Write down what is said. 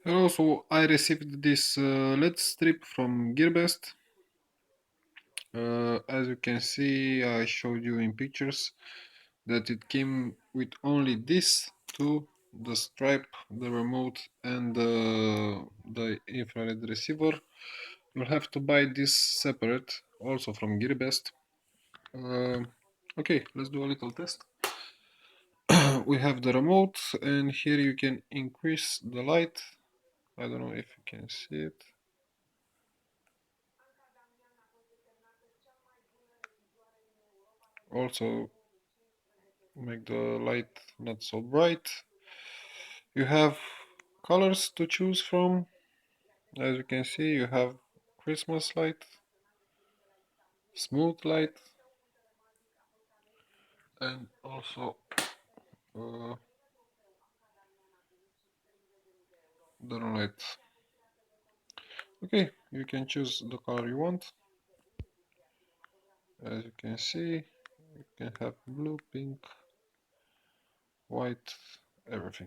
Hello, so I received this LED strip from Gearbest. As you can see, I showed you in pictures that it came with only this two, the stripe, the remote, and the infrared receiver. You'll have to buy this separate, also from Gearbest. Uh, okay, let's do a little test. We have the remote, and here you can increase the light. I don't know if you can see it. Also make the light not so bright. You have colors to choose from. As you can see, you have Christmas light, smooth light, and also uh, the light. Okay, you can choose the color you want. As you can see, you can have blue, pink, white, everything.